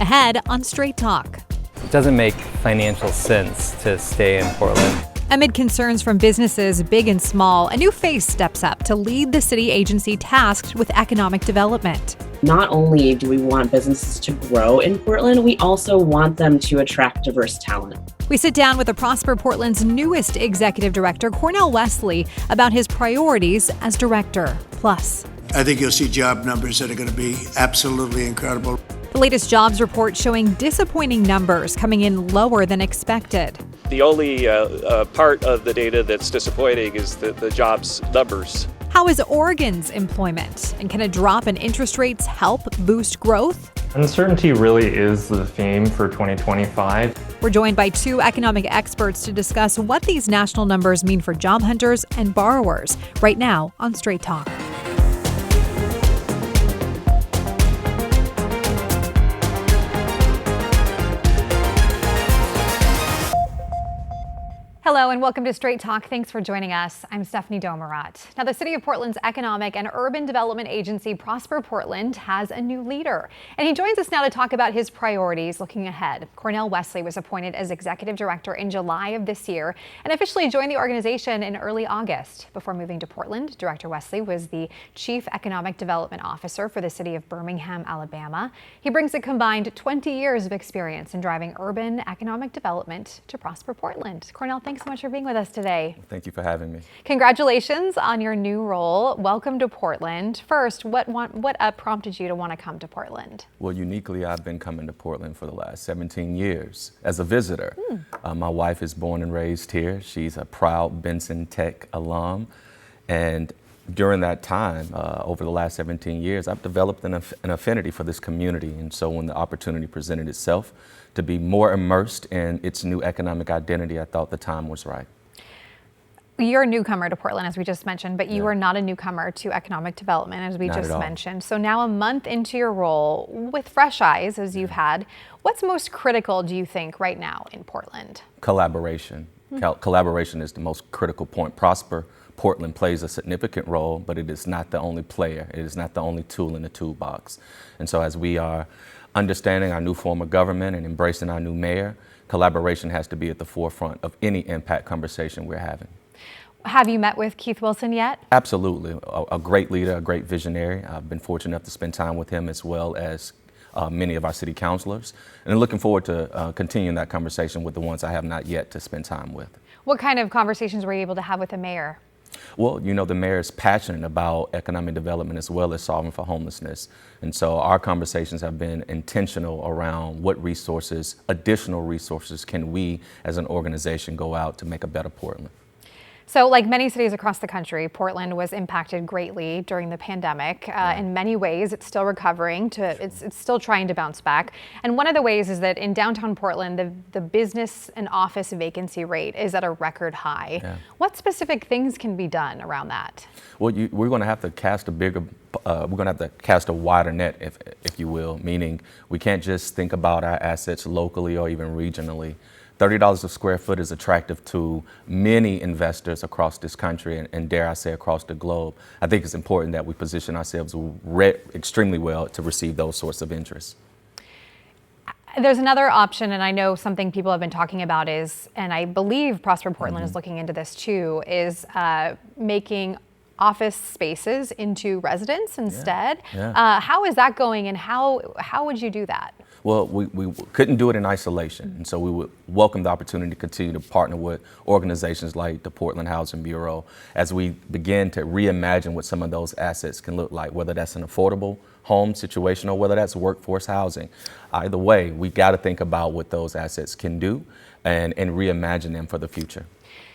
ahead on Straight Talk. It doesn't make financial sense to stay in Portland. Amid concerns from businesses big and small, a new face steps up to lead the city agency tasked with economic development. Not only do we want businesses to grow in Portland, we also want them to attract diverse talent. We sit down with the Prosper Portland's newest executive director, Cornell Wesley, about his priorities as director. Plus, I think you'll see job numbers that are going to be absolutely incredible. The latest jobs report showing disappointing numbers coming in lower than expected. The only part of the data that's disappointing is the jobs numbers. How is Oregon's employment? And can a drop in interest rates help boost growth? Uncertainty really is the theme for 2025. We're joined by two economic experts to discuss what these national numbers mean for job hunters and borrowers right now on Straight Talk. Hello and welcome to Straight Talk. Thanks for joining us. I'm Stephanie Domerat. Now, the City of Portland's Economic and Urban Development Agency, Prosper Portland, has a new leader. And he joins us now to talk about his priorities looking ahead. Cornell Wesley was appointed as Executive Director in July of this year and officially joined the organization in early August. Before moving to Portland, Director Wesley was the Chief Economic Development Officer for the city of Birmingham, Alabama. He brings a combined 20 years of experience in driving urban economic development to Prosper Portland. Cornell, thanks so much for being with us today. Thank you for having me. Congratulations on your new role. Welcome to Portland. First, what prompted you to want to come to Portland? Well, uniquely, I've been coming to Portland for the last 17 years as a visitor. My wife is born and raised here. She's a proud Benson Tech alum. And during that time, over the last 17 years, I've developed an affinity for this community. And so when the opportunity presented itself to be more immersed in its new economic identity, I thought the time was right. You're a newcomer to Portland, as we just mentioned, but you are not a newcomer to economic development, as we just mentioned. So now a month into your role, with fresh eyes, as you've had, what's most critical, do you think, right now in Portland? Collaboration. Collaboration is the most critical point. Prosper Portland plays a significant role, but it is not the only player. It is not the only tool in the toolbox. And so as we are understanding our new form of government and embracing our new mayor, collaboration has to be at the forefront of any impact conversation we're having. Have you met with Keith Wilson yet? Absolutely. A great leader, a great visionary. I've been fortunate enough to spend time with him as well as many of our city councilors. And looking forward to continuing that conversation with the ones I have not yet to spend time with. What kind of conversations were you able to have with the mayor? Well, you know, the mayor is passionate about economic development as well as solving for homelessness. And so our conversations have been intentional around what resources, additional resources, can we as an organization go out to make a better Portland. So like many cities across the country, Portland was impacted greatly during the pandemic. In many ways, it's still recovering, it's still trying to bounce back. And one of the ways is that in downtown Portland, the business and office vacancy rate is at a record high. What specific things can be done around that? Well, we're going to have to cast a wider net, if you will, meaning we can't just think about our assets locally or even regionally. $30 a square foot is attractive to many investors across this country and dare I say across the globe. I think it's important that we position ourselves extremely well to receive those sorts of interests. There's another option, and I know something people have been talking about is, and I believe Prosper Portland is looking into this too, is making office spaces into residence instead. How is that going, and how would you do that? Well, we couldn't do it in isolation, and so we would welcome the opportunity to continue to partner with organizations like the Portland Housing Bureau as we begin to reimagine what some of those assets can look like, whether that's an affordable home situation or whether that's workforce housing. Either way, we got to think about what those assets can do and reimagine them for the future.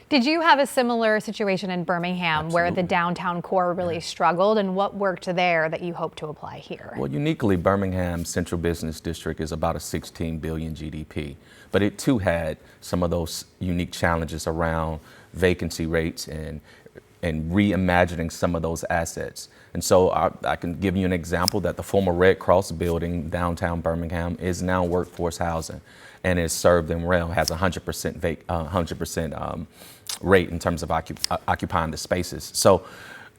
Did you have a similar situation in Birmingham where the downtown core really struggled, and what worked there that you hope to apply here? Well, uniquely, Birmingham's Central Business District is about a 16 billion GDP, but it too had some of those unique challenges around vacancy rates and reimagining some of those assets. And so I can give you an example that the former Red Cross building downtown Birmingham is now workforce housing and is served them well, has 100% rate in terms of occupying the spaces. So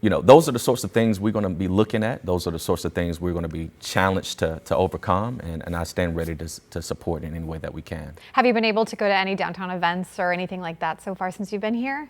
those are the sorts of things we're going to be looking at. Those are the sorts of things we're going to be challenged to overcome, and I stand ready to support in any way that we can. Have you been able to go to any downtown events or anything like that so far since you've been here?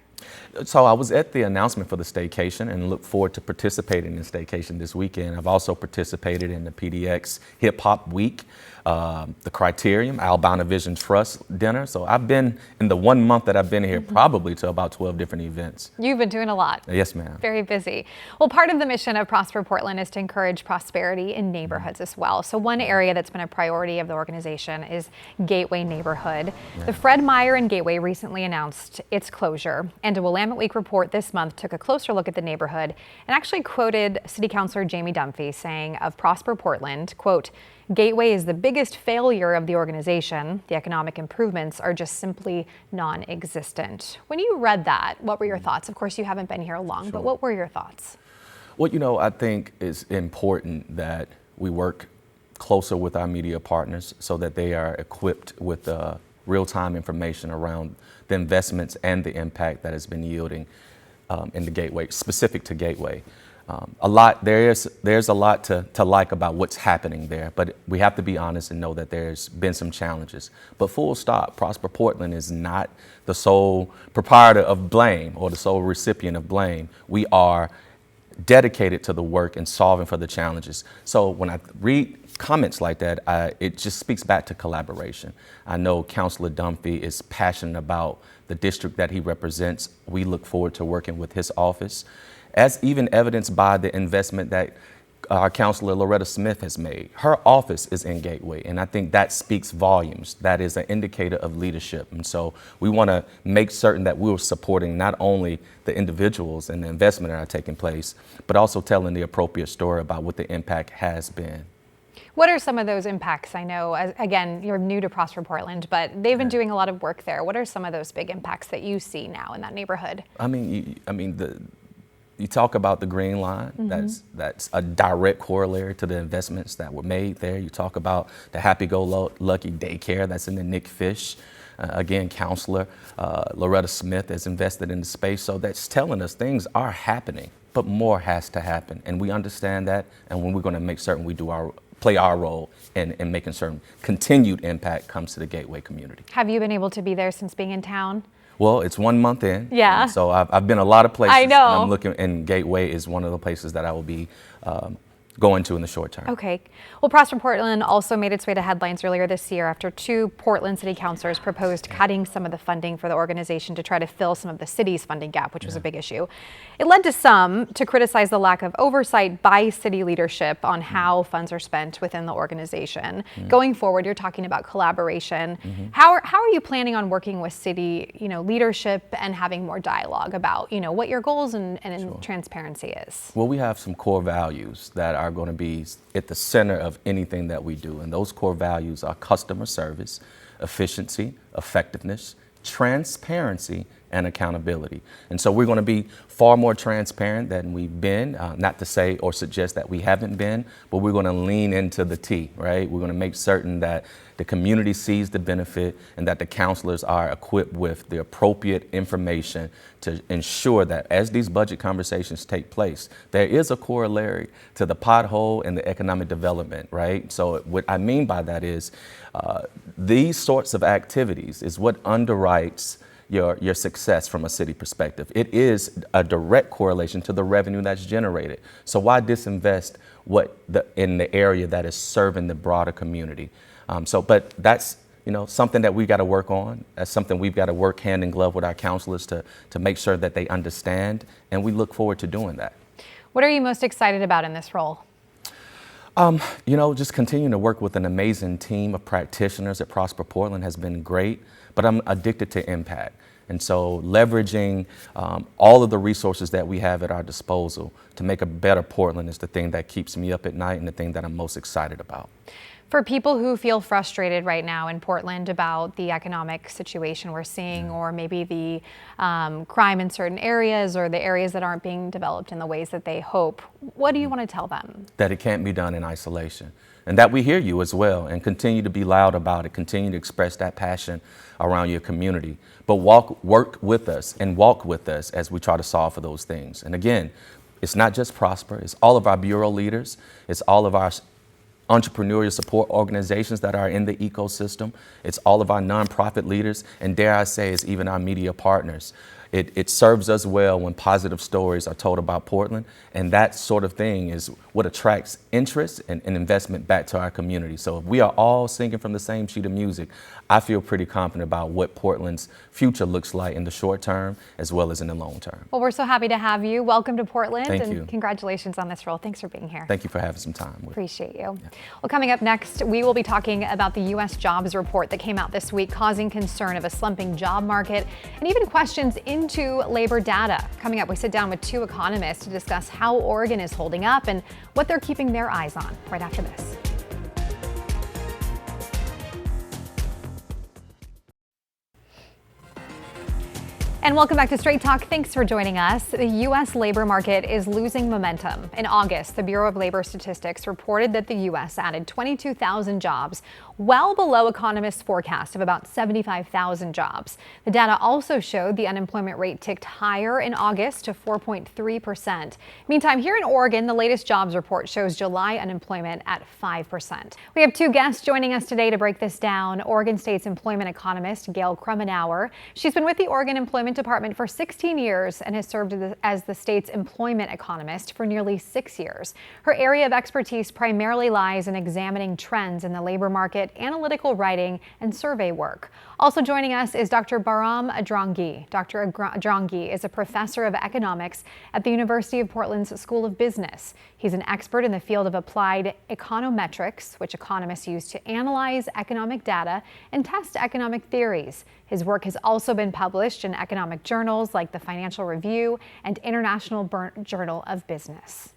So I was at the announcement for the staycation and look forward to participating in the staycation this weekend. I've also participated in the PDX Hip Hop Week, the Criterium, Albina Vision Trust dinner. So I've been, in the 1 month that I've been here, probably to about 12 different events. You've been doing a lot. Yes, ma'am. Very busy. Well, part of the mission of Prosper Portland is to encourage prosperity in neighborhoods as well. So one area that's been a priority of the organization is Gateway Neighborhood. Yeah. The Fred Meyer in Gateway recently announced its closure, and a Willamette Week report this month took a closer look at the neighborhood and actually quoted City Councilor Jamie Dunphy saying of Prosper Portland, quote, "Gateway is the biggest failure of the organization. The economic improvements are just simply non-existent." When you read that, what were your thoughts? Of course, you haven't been here long, but what were your thoughts? Well, I think it's important that we work closer with our media partners so that they are equipped with real-time information around the investments and the impact that has been yielding in the Gateway, specific to Gateway. There's a lot to like about what's happening there, but we have to be honest and know that there's been some challenges. But full stop, Prosper Portland is not the sole proprietor of blame or the sole recipient of blame. We are dedicated to the work and solving for the challenges. So when I read comments like that, it just speaks back to collaboration. I know Councilor Dunphy is passionate about the district that he represents. We look forward to working with his office, as even evidenced by the investment that our Councilor Loretta Smith has made. Her office is in Gateway, and I think that speaks volumes. That is an indicator of leadership. And so we want to make certain that we're supporting not only the individuals and the investment that are taking place, but also telling the appropriate story about what the impact has been. What are some of those impacts? I know, again, you're new to Prosper Portland, but they've been doing a lot of work there. What are some of those big impacts that you see now in that neighborhood? You talk about the Green Line. That's a direct corollary to the investments that were made there. You talk about the Happy-Go-Lucky daycare that's in the Nick Fish. Again, Councilor Loretta Smith has invested in the space. So that's telling us things are happening, but more has to happen. And we understand that, and when we're going to make certain we play our role in making certain continued impact comes to the Gateway community. Have you been able to be there since being in town? Well, it's 1 month in. Yeah. So I've been a lot of places. I know. And I'm looking, and Gateway is one of the places that I will be going to in the short term. Okay. Well, Prosper Portland also made its way to headlines earlier this year after 2 Portland city councilors proposed cutting some of the funding for the organization to try to fill some of the city's funding gap, which was a big issue. It led to some to criticize the lack of oversight by city leadership on how funds are spent within the organization. Going forward, you're talking about collaboration. How are you planning on working with city, leadership and having more dialogue about, what your goals and transparency is? Well, we have some core values that are going to be at the center of anything that we do. And those core values are customer service, efficiency, effectiveness, transparency, and accountability. And so we're going to be far more transparent than we've been, not to say or suggest that we haven't been, but we're going to lean into the T, right? We're going to make certain that the community sees the benefit and that the counselors are equipped with the appropriate information to ensure that as these budget conversations take place, there is a corollary to the pothole and the economic development, right? So what I mean by that is these sorts of activities is what underwrites your success from a city perspective. It is a direct correlation to the revenue that's generated. So why disinvest in the area that is serving the broader community? But that's something that we got to work on. That's something we've got to work hand in glove with our counselors to make sure that they understand, and we look forward to doing that. What are you most excited about in this role? Just continuing to work with an amazing team of practitioners at Prosper Portland has been great, but I'm addicted to impact. And so leveraging all of the resources that we have at our disposal to make a better Portland is the thing that keeps me up at night and the thing that I'm most excited about. For people who feel frustrated right now in Portland about the economic situation we're seeing, or maybe the crime in certain areas or the areas that aren't being developed in the ways that they hope, what do you want to tell them? That it can't be done in isolation, and that we hear you as well, and continue to be loud about it, continue to express that passion around your community, but work with us and walk with us as we try to solve for those things. And again, It's not just Prosper, it's all of our bureau leaders, it's all of our entrepreneurial support organizations that are in the ecosystem, it's all of our nonprofit leaders, and dare I say, it's even our media partners. It serves us well when positive stories are told about Portland, and that sort of thing is what attracts interest and investment back to our community. So if we are all singing from the same sheet of music, I feel pretty confident about what Portland's future looks like in the short term as well as in the long term. Well, we're so happy to have you. Welcome to Portland. Thank and you. Congratulations on this role. Thanks for being here. Thank you for having some time. Appreciate you. Yeah. Well, coming up next, we will be talking about the U.S. jobs report that came out this week, causing concern of a slumping job market and even questions into labor data. Coming up, we sit down with two economists to discuss how Oregon is holding up and what they're keeping their eyes on right after this. And welcome back to Straight Talk. Thanks for joining us. The U.S. labor market is losing momentum. In August, the Bureau of Labor Statistics reported that the U.S. added 22,000 jobs, well below economists' forecast of about 75,000 jobs. The data also showed the unemployment rate ticked higher in August to 4.3%. Meantime, here in Oregon, the latest jobs report shows July unemployment at 5%. We have two guests joining us today to break this down. Oregon State's employment economist, Gail Krumenauer. She's been with the Oregon Employment Department for 16 years and has served as the state's employment economist for nearly 6 years. Her area of expertise primarily lies in examining trends in the labor market, analytical writing, and survey work. Also joining us is Dr. Bahram Adrangi. Dr. Adrangi is a professor of economics at the University of Portland's School of Business. He's an expert in the field of applied econometrics, which economists use to analyze economic data and test economic theories. His work has also been published in economic journals like the Financial Review and International Journal of Business.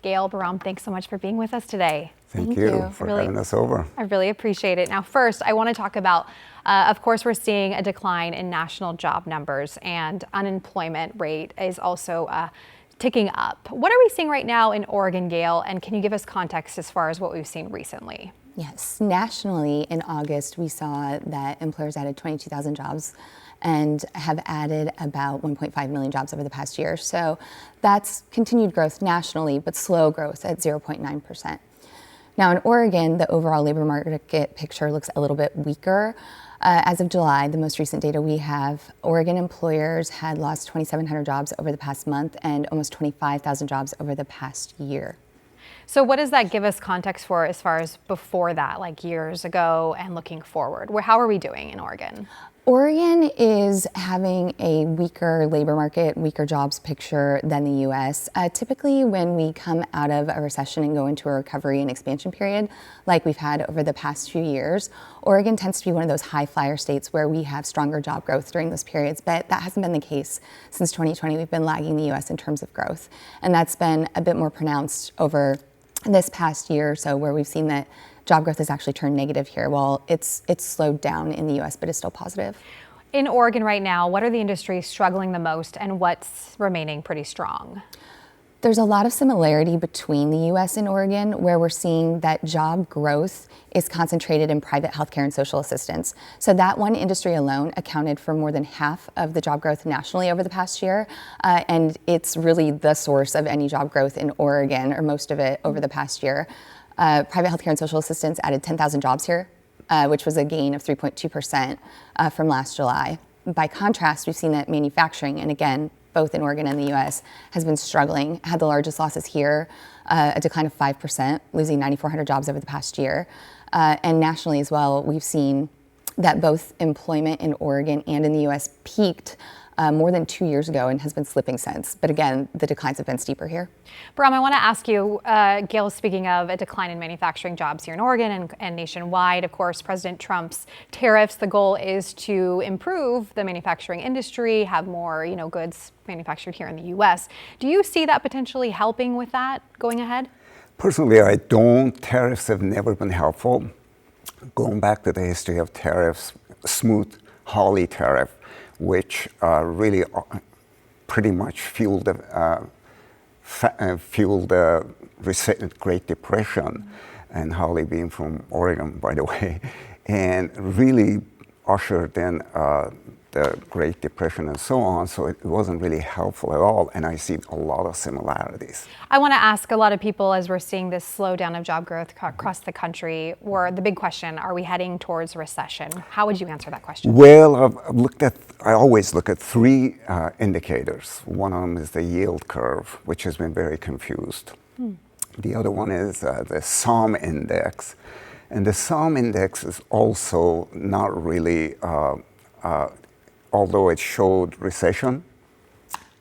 Gail, Bahram, thanks so much for being with us today. Thank you for having us over. I really appreciate it. Now, first, I want to talk about, of course, we're seeing a decline in national job numbers, and unemployment rate is also ticking up. What are we seeing right now in Oregon, Gail, and can you give us context as far as what we've seen recently? Yes, nationally in August, we saw that employers added 22,000 jobs and have added about 1.5 million jobs over the past year. So that's continued growth nationally, but slow growth at 0.9%. Now in Oregon, the overall labor market picture looks a little bit weaker. As of July, the most recent data we have, Oregon employers had lost 2,700 jobs over the past month and almost 25,000 jobs over the past year. So what does that give us context for as far as before that, like years ago and looking forward? How are we doing in Oregon? Oregon is having a weaker labor market, weaker jobs picture than the U.S. Typically, when we come out of a recession and go into a recovery and expansion period, like we've had over the past few years, Oregon tends to be one of those high flyer states where we have stronger job growth during those periods, but that hasn't been the case since 2020. We've been lagging the U.S. in terms of growth, and that's been a bit more pronounced over this past year or so, where we've seen that job growth has actually turned negative here. Well, it's slowed down in the U.S., but it's still positive. In Oregon right now, what are the industries struggling the most and what's remaining pretty strong? There's a lot of similarity between the U.S. and Oregon, where we're seeing that job growth is concentrated in private healthcare and social assistance. So that one industry alone accounted for more than half of the job growth nationally over the past year. And it's really the source of any job growth in Oregon, or most of it over the past year. Private healthcare and social assistance added 10,000 jobs here, which was a gain of 3.2% from last July. By contrast, we've seen that manufacturing, and again, both in Oregon and the U.S., has been struggling, had the largest losses here, a decline of 5%, losing 9,400 jobs over the past year. And nationally as well, we've seen that both employment in Oregon and in the U.S. peaked more than 2 years ago and has been slipping since. But again, the declines have been steeper here. Bahram, I want to ask you, Gail, speaking of a decline in manufacturing jobs here in Oregon and nationwide, of course, President Trump's tariffs, the goal is to improve the manufacturing industry, have more, goods manufactured here in the U.S. Do you see that potentially helping with that going ahead? Personally, I don't. Tariffs have never been helpful. Going back to the history of tariffs, Smoot-Hawley tariff, which really pretty much fueled the Great Depression, and Hawley being from Oregon, by the way, and really ushered in the Great Depression and so on, so it wasn't really helpful at all, and I see a lot of similarities. I want to ask a lot of people, as we're seeing this slowdown of job growth across the country, or the big question, are we heading towards recession? How would you answer that question? Well, I always look at three indicators. One of them is the yield curve, which has been very confused. The other one is the SOM index. And the SOM index is also not really, although it showed recession,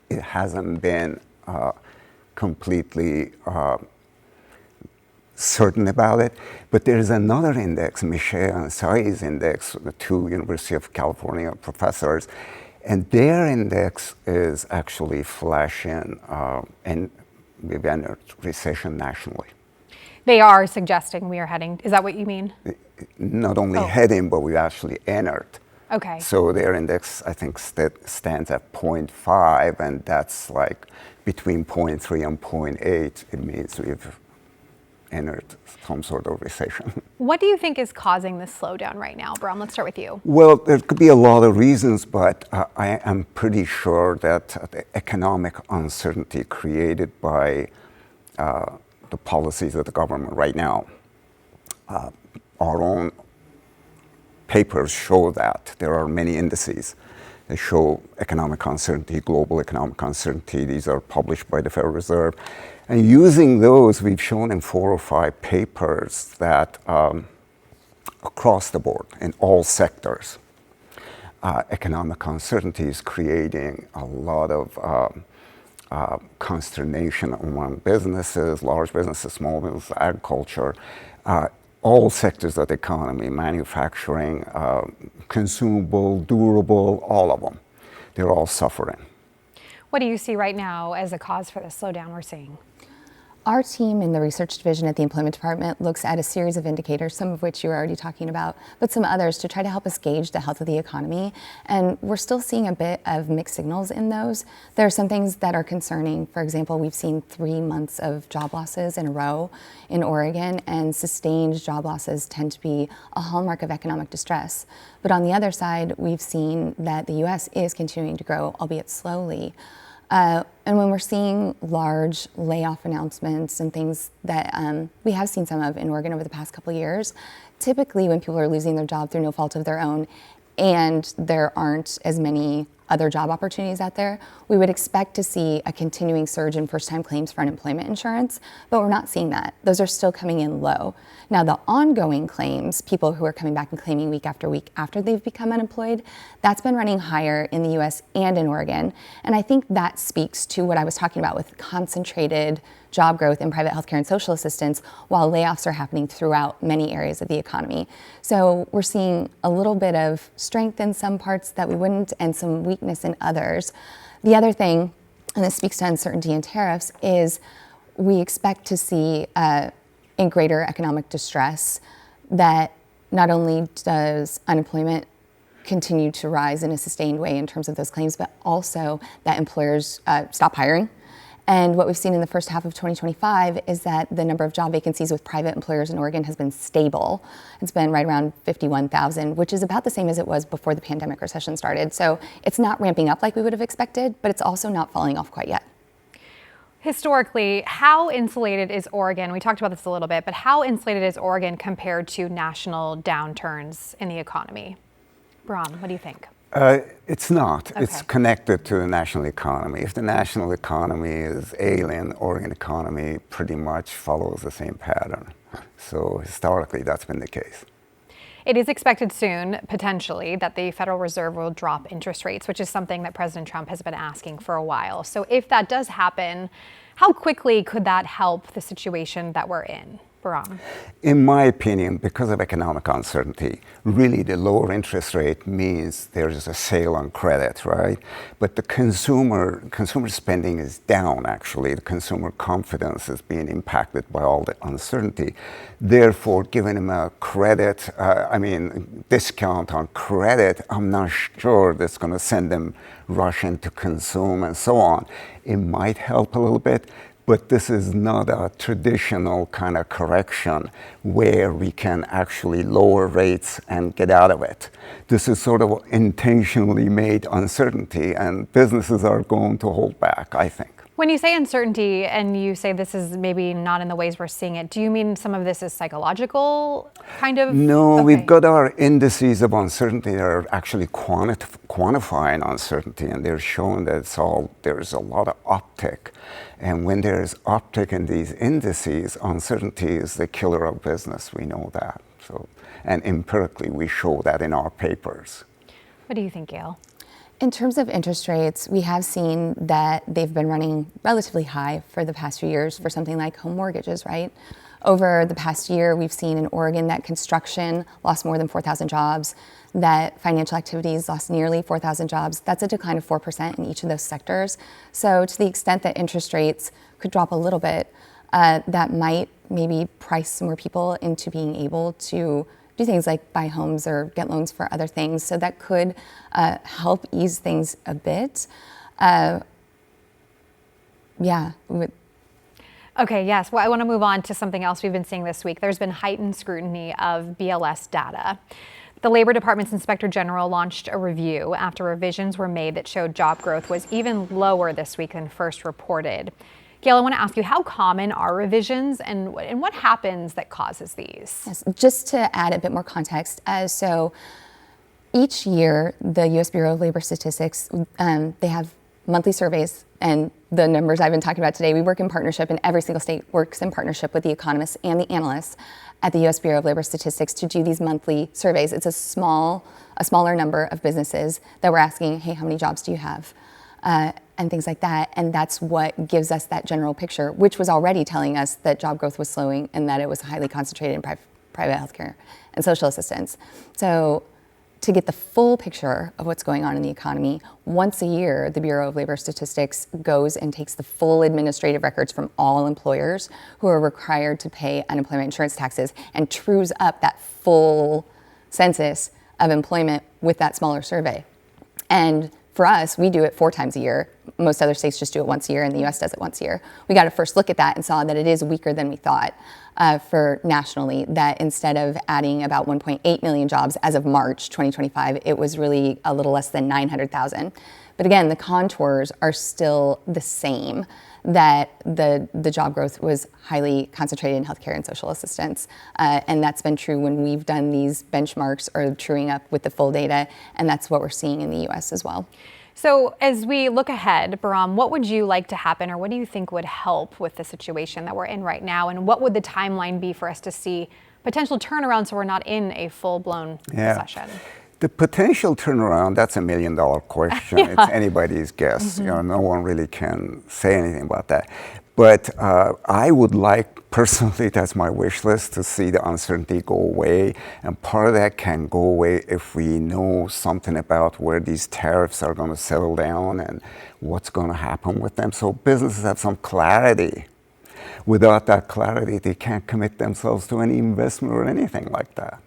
it hasn't been completely certain about it. But there is another index, Michel and Sai's index, the two University of California professors, and their index is actually flashing, and we've entered recession nationally. They are suggesting we are heading, is that what you mean? Not only heading, but we actually entered. Okay. So their index, I think, stands at 0.5, and that's like between 0.3 and 0.8. It means we've entered some sort of recession. What do you think is causing this slowdown right now? Bram, let's start with you. Well, there could be a lot of reasons, but I am pretty sure that the economic uncertainty created by the policies of the government right now, our own papers show that. There are many indices that show economic uncertainty, global economic uncertainty. These are published by the Federal Reserve. And using those, we've shown in 4 or 5 papers that across the board, in all sectors, economic uncertainty is creating a lot of consternation among businesses, large businesses, small businesses, agriculture, all sectors of the economy, manufacturing, consumable, durable, all of them. They're all suffering. What do you see right now as a cause for the slowdown we're seeing? Our team in the research division at the Employment Department looks at a series of indicators, some of which you were already talking about, but some others to try to help us gauge the health of the economy. And we're still seeing a bit of mixed signals in those. There are some things that are concerning. For example, we've seen 3 months of job losses in a row in Oregon, and sustained job losses tend to be a hallmark of economic distress. But on the other side, we've seen that the U.S. is continuing to grow, albeit slowly. And when we're seeing large layoff announcements and things that we have seen some of in Oregon over the past couple of years, typically when people are losing their job through no fault of their own and there aren't as many other job opportunities out there, we would expect to see a continuing surge in first-time claims for unemployment insurance, but we're not seeing that. Those are still coming in low. Now, the ongoing claims, people who are coming back and claiming week after they've become unemployed, that's been running higher in the US and in Oregon. And I think that speaks to what I was talking about with concentrated job growth in private healthcare and social assistance, while layoffs are happening throughout many areas of the economy. So we're seeing a little bit of strength in some parts that we wouldn't, and some weakness in others. The other thing, and this speaks to uncertainty in tariffs, is we expect to see in greater economic distress that not only does unemployment continue to rise in a sustained way in terms of those claims, but also that employers stop hiring. And what we've seen in the first half of 2025 is that the number of job vacancies with private employers in Oregon has been stable. It's been right around 51,000, which is about the same as it was before the pandemic recession started. So it's not ramping up like we would have expected, but it's also not falling off quite yet. Historically, how insulated is Oregon? We talked about this a little bit, but how insulated is Oregon compared to national downturns in the economy? Bram, what do you think? It's not. Okay. It's connected to the national economy. If the national economy is ailing, Oregon economy pretty much follows the same pattern. So historically, that's been the case. It is expected soon, potentially, that the Federal Reserve will drop interest rates, which is something that President Trump has been asking for a while. So if that does happen, how quickly could that help the situation that we're in? Bram? In my opinion, because of economic uncertainty, really the lower interest rate means there's a sale on credit, right? But the consumer spending is down, actually. The consumer confidence is being impacted by all the uncertainty. Therefore, giving them a credit, discount on credit, I'm not sure that's going to send them rushing to consume and so on. It might help a little bit. But this is not a traditional kind of correction where we can actually lower rates and get out of it. This is sort of intentionally made uncertainty, and businesses are going to hold back, I think. When you say uncertainty and you say this is maybe not in the ways we're seeing it, do you mean some of this is psychological kind of? No, Okay. we've got our indices of uncertainty that are actually quantifying uncertainty, and they're showing that there's a lot of uptick. And when there's uptick in these indices, uncertainty is the killer of business. We know that. So, and empirically, we show that in our papers. What do you think, Gail? In terms of interest rates, we have seen that they've been running relatively high for the past few years for something like home mortgages, right? Over the past year, we've seen in Oregon that construction lost more than 4,000 jobs, that financial activities lost nearly 4,000 jobs. That's a decline of 4% in each of those sectors. So to the extent that interest rates could drop a little bit, that might maybe price more people into being able to do things like buy homes or get loans for other things. So that could help ease things a bit. Okay, yes. Well, I want to move on to something else we've been seeing this week. There's been heightened scrutiny of BLS data. The Labor Department's Inspector General launched a review after revisions were made that showed job growth was even lower this week than first reported. Gail, I want to ask you, how common are revisions and what happens that causes these? Yes, just to add a bit more context, so each year the U.S. Bureau of Labor Statistics, they have monthly surveys, and the numbers I've been talking about today, we work in partnership, and every single state works in partnership with the economists and the analysts at the U.S. Bureau of Labor Statistics to do these monthly surveys. It's a smaller number of businesses that we're asking, hey, how many jobs do you have? And things like that. And that's what gives us that general picture, which was already telling us that job growth was slowing and that it was highly concentrated in private healthcare and social assistance. So to get the full picture of what's going on in the economy, once a year, the Bureau of Labor Statistics goes and takes the full administrative records from all employers who are required to pay unemployment insurance taxes and trues up that full census of employment with that smaller survey. And for us, we do it 4 times a year. Most other states just do it once a year, and the US does it once a year. We got a first look at that and saw that it is weaker than we thought for nationally, that instead of adding about 1.8 million jobs as of March 2025, it was really a little less than 900,000. But again, the contours are still the same, that the job growth was highly concentrated in healthcare and social assistance. And that's been true when we've done these benchmarks or truing up with the full data, and that's what we're seeing in the US as well. So as we look ahead, Bahram, what would you like to happen, or what do you think would help with the situation that we're in right now? And what would the timeline be for us to see potential turnaround so we're not in a full-blown recession? The potential turnaround, that's $1 million question. Yeah. It's anybody's guess. No one really can say anything about that. But I would like, personally, that's my wish list, to see the uncertainty go away. And part of that can go away if we know something about where these tariffs are going to settle down and what's going to happen with them. So businesses have some clarity. Without that clarity, they can't commit themselves to any investment or anything like that.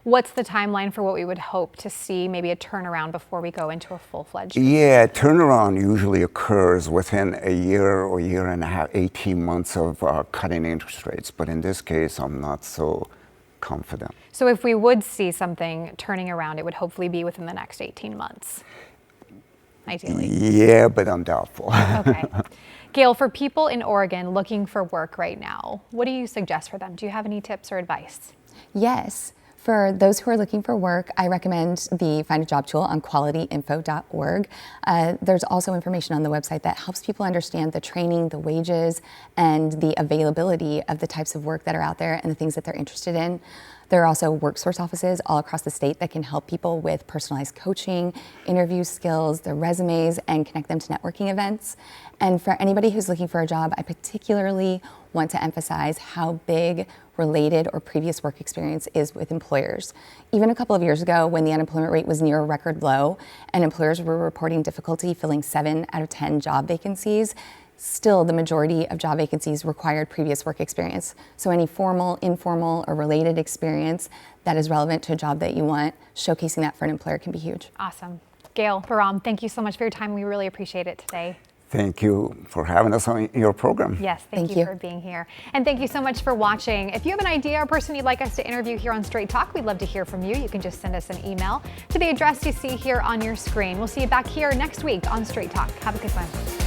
What's the timeline for what we would hope to see, maybe a turnaround before we go into a full-fledged? Yeah, turnaround usually occurs within a year or year and a half, 18 months of cutting interest rates. But in this case, I'm not so confident. So if we would see something turning around, it would hopefully be within the next 18 months, ideally. Yeah, but I'm doubtful. Okay. Gail, for people in Oregon looking for work right now, what do you suggest for them? Do you have any tips or advice? Yes. For those who are looking for work, I recommend the Find a Job tool on qualityinfo.org. There's also information on the website that helps people understand the training, the wages, and the availability of the types of work that are out there and the things that they're interested in. There are also WorkSource offices all across the state that can help people with personalized coaching, interview skills, their resumes, and connect them to networking events. And for anybody who's looking for a job, I particularly want to emphasize how big related or previous work experience is with employers. Even a couple of years ago, when the unemployment rate was near a record low and employers were reporting difficulty filling 7 out of 10 job vacancies, still the majority of job vacancies required previous work experience. So any formal, informal, or related experience that is relevant to a job that you want, showcasing that for an employer can be huge. Awesome. Gail, Bahram, thank you so much for your time. We really appreciate it today. Thank you for having us on your program. Yes, Thank thank you. for being here. And thank you so much for watching. If you have an idea or person you'd like us to interview here on Straight Talk, we'd love to hear from you. You can just send us an email to the address you see here on your screen. We'll see you back here next week on Straight Talk. Have a good one.